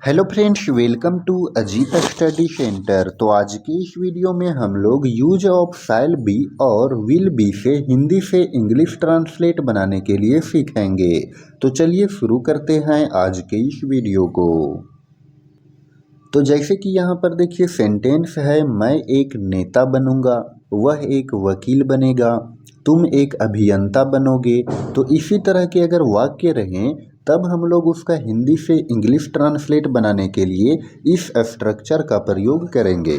Hello friends, welcome to Ajit study centre. तो आज की इस वीडियो में हम लोग यूज ऑफ शैल बी और विल बी से हिंदी से इंग्लिश ट्रांसलेट बनाने के लिए सीखेंगे। तो चलिए शुरू करते हैं आज के इस वीडियो को। तो जैसे कि यहाँ पर देखिए सेंटेंस है, मैं एक नेता बनूंगा, वह एक वकील बनेगा, तुम एक अभियंता बनोगे। तो इसी तरह के अगर वाक्य रहें तब हम लोग उसका हिंदी से इंग्लिश ट्रांसलेट बनाने के लिए इस स्ट्रक्चर का प्रयोग करेंगे।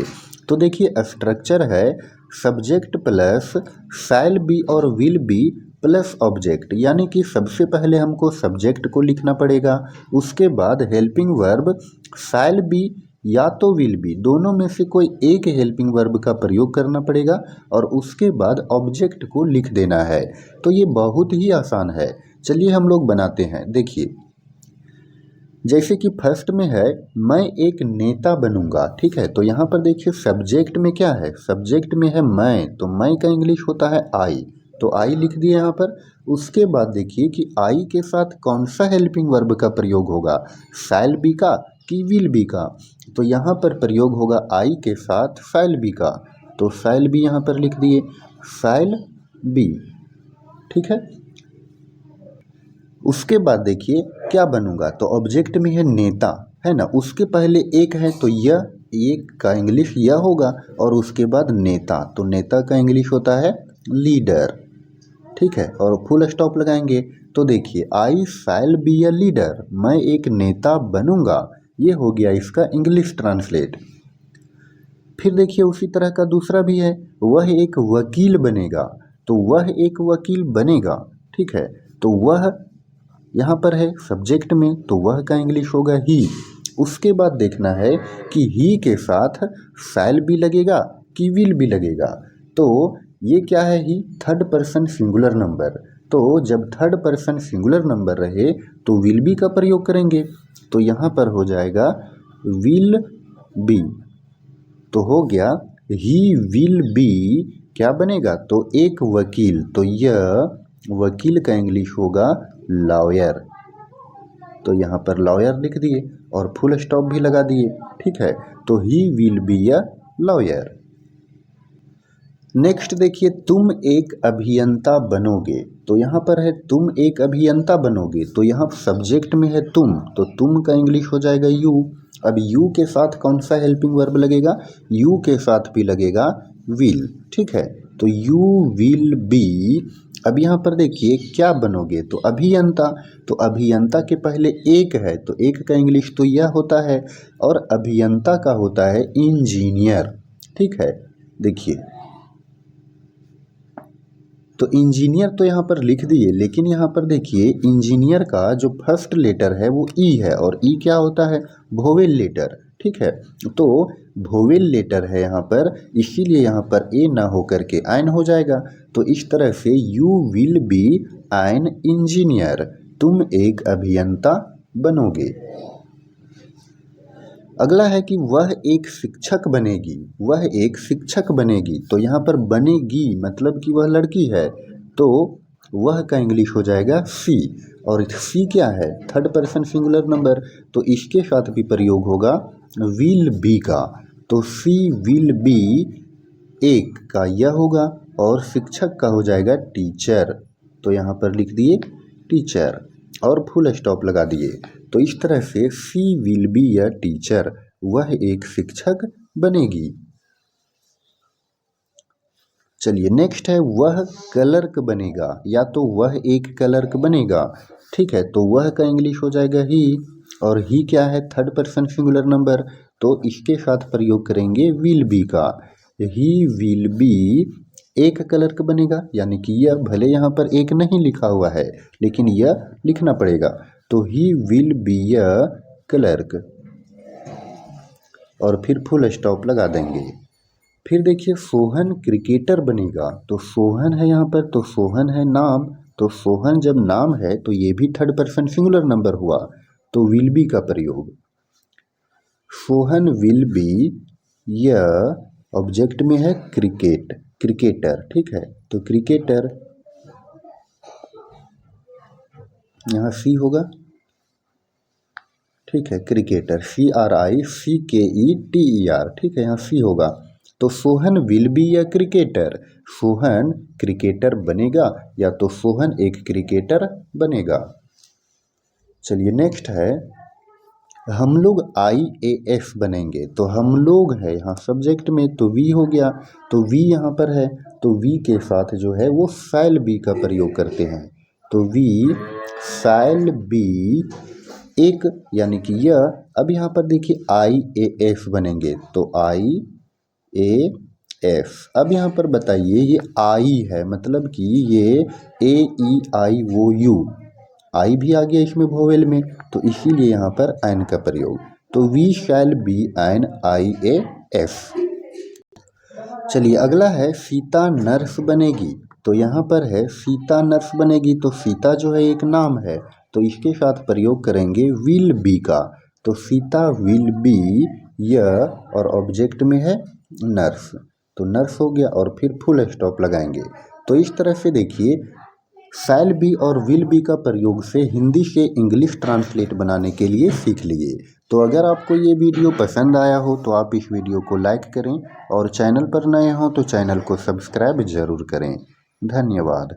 तो देखिए स्ट्रक्चर है सब्जेक्ट प्लस शैल बी और विल बी प्लस ऑब्जेक्ट, यानी कि सबसे पहले हमको सब्जेक्ट को लिखना पड़ेगा, उसके बाद हेल्पिंग वर्ब शैल बी या तो विल बी, दोनों में से कोई एक हेल्पिंग वर्ब का प्रयोग करना पड़ेगा और उसके बाद ऑब्जेक्ट को लिख देना है। तो ये बहुत ही आसान है। चलिए हम लोग बनाते हैं। देखिए जैसे कि फर्स्ट में है मैं एक नेता बनूंगा, ठीक है। तो यहाँ पर देखिए सब्जेक्ट में क्या है, सब्जेक्ट में है मैं, तो मैं का इंग्लिश होता है आई, तो आई लिख दिए यहाँ पर। उसके बाद देखिए कि आई के साथ कौन सा हेल्पिंग वर्ब का प्रयोग होगा, शैल बी का कि विल बी का। तो यहाँ पर प्रयोग होगा आई के साथ शैल बी का, तो शैल बी यहाँ पर लिख दिए, शैल बी, ठीक है। उसके बाद देखिए क्या बनूंगा, तो ऑब्जेक्ट में है नेता, है ना, उसके पहले एक है तो यह, एक का इंग्लिश यह होगा और उसके बाद नेता, तो नेता का इंग्लिश होता है लीडर, ठीक है। और फुल स्टॉप लगाएंगे तो देखिए आई शैल बी अ लीडर, मैं एक नेता बनूंगा, ये हो गया इसका इंग्लिश ट्रांसलेट। फिर देखिए उसी तरह का दूसरा भी है, वह एक वकील बनेगा, तो वह एक वकील बनेगा, ठीक है। तो वह यहाँ पर है सब्जेक्ट में, तो वह का इंग्लिश होगा ही। उसके बाद देखना है कि ही के साथ शैल भी लगेगा कि विल भी लगेगा। तो ये क्या है, ही थर्ड पर्सन सिंगुलर नंबर, तो जब थर्ड पर्सन सिंगुलर नंबर रहे तो विल बी का प्रयोग करेंगे, तो यहाँ पर हो जाएगा विल बी। तो हो गया ही विल बी, क्या बनेगा, तो एक वकील, तो यह वकील का इंग्लिश होगा लॉयर, तो यहाँ पर लॉयर लिख दिए और फुल स्टॉप भी लगा दिए, ठीक है। तो he will be a lawyer. Next देखिए तुम एक अभियंता बनोगे, तो यहाँ पर है तुम एक अभियंता बनोगे, तो यहाँ सब्जेक्ट में है तुम, तो तुम का इंग्लिश हो जाएगा यू। अब यू के साथ कौन सा हेल्पिंग वर्ब लगेगा, यू के साथ भी लगेगा विल, ठीक है। तो यू विल बी, अब यहाँ पर देखिए क्या बनोगे, तो अभियंता, तो अभियंता के पहले एक है तो एक का इंग्लिश तो यह होता है और अभियंता का होता है इंजीनियर, ठीक है। देखिए तो इंजीनियर तो यहाँ पर लिख दिए, लेकिन यहाँ पर देखिए इंजीनियर का जो फर्स्ट लेटर है वो ई है और ई क्या होता है, वोवेल लेटर, ठीक है। तो वोवेल लेटर है यहाँ पर, इसीलिए यहाँ पर ए ना हो करके आइन हो जाएगा। तो इस तरह से you will be an engineer, तुम एक अभियंता बनोगे। अगला है कि वह एक शिक्षक बनेगी, वह एक शिक्षक बनेगी, तो यहाँ पर बनेगी मतलब कि वह लड़की है, तो वह का इंग्लिश हो जाएगा सी, और सी क्या है, थर्ड पर्सन सिंगुलर नंबर, तो इसके साथ भी प्रयोग होगा विल बी का, तो सी विल बी, एक का यह होगा और शिक्षक का हो जाएगा टीचर, तो यहाँ पर लिख दिए टीचर और फुल स्टॉप लगा दिए। तो इस तरह से सी विल बी अ टीचर, वह एक शिक्षक बनेगी। चलिए नेक्स्ट है वह क्लर्क बनेगा, या तो वह एक क्लर्क बनेगा, ठीक है। तो वह का इंग्लिश हो जाएगा ही, और ही क्या है, थर्ड पर्सन सिंगुलर नंबर, तो इसके साथ प्रयोग करेंगे विल बी का, ही विल बी एक क्लर्क बनेगा, यानी कि यह भले यहाँ पर एक नहीं लिखा हुआ है लेकिन यह लिखना पड़ेगा, तो he will be a clerk और फिर फुल स्टॉप लगा देंगे। फिर देखिए सोहन क्रिकेटर बनेगा, तो सोहन है यहाँ पर, तो सोहन है नाम, तो सोहन जब नाम है तो ये भी थर्ड पर्सन सिंगुलर नंबर हुआ, तो विल बी का प्रयोग, सोहन विल बी, यह ऑब्जेक्ट में है क्रिकेट, क्रिकेटर, ठीक है। तो क्रिकेटर यहाँ सी होगा, ठीक है, क्रिकेटर CRICKETER, ठीक है, यहाँ सी होगा। तो Sohan will be a cricketer, Sohan cricketer बनेगा या तो सोहन एक क्रिकेटर बनेगा। चलिए नेक्स्ट है, हम लोग IAS बनेंगे। तो हम लोग है यहाँ सब्जेक्ट में, तो वी हो गया, तो वी यहाँ पर है, तो वी के साथ जो है वो शैल बी का प्रयोग करते हैं। तो वी शैल बी एक, यानी कि यह। अब यहाँ पर देखिए IAS बनेंगे, तो IAS। अब यहाँ पर बताइए, ये आई है, मतलब कि ये AEIOU, आई भी आ गया इसमें वोवेल में, तो इसीलिए यहाँ पर एन का प्रयोग। तो we shall be an IAS। चलिए अगला है, सीता नर्स बनेगी। तो यहाँ पर है सीता नर्स बनेगी, तो सीता जो है एक नाम है, तो इसके साथ प्रयोग करेंगे विल बी का। तो सीता विल बी यह, और ऑब्जेक्ट में है नर्स, तो नर्स हो गया, और फिर फुल स्टॉप लगाएंगे। तो इस तरह से देखिए, शैल बी और विल बी का प्रयोग से हिंदी से इंग्लिश ट्रांसलेट बनाने के लिए सीख लिए। तो अगर आपको ये वीडियो पसंद आया हो तो आप इस वीडियो को लाइक करें, और चैनल पर नए हो तो चैनल को सब्सक्राइब ज़रूर करें। धन्यवाद।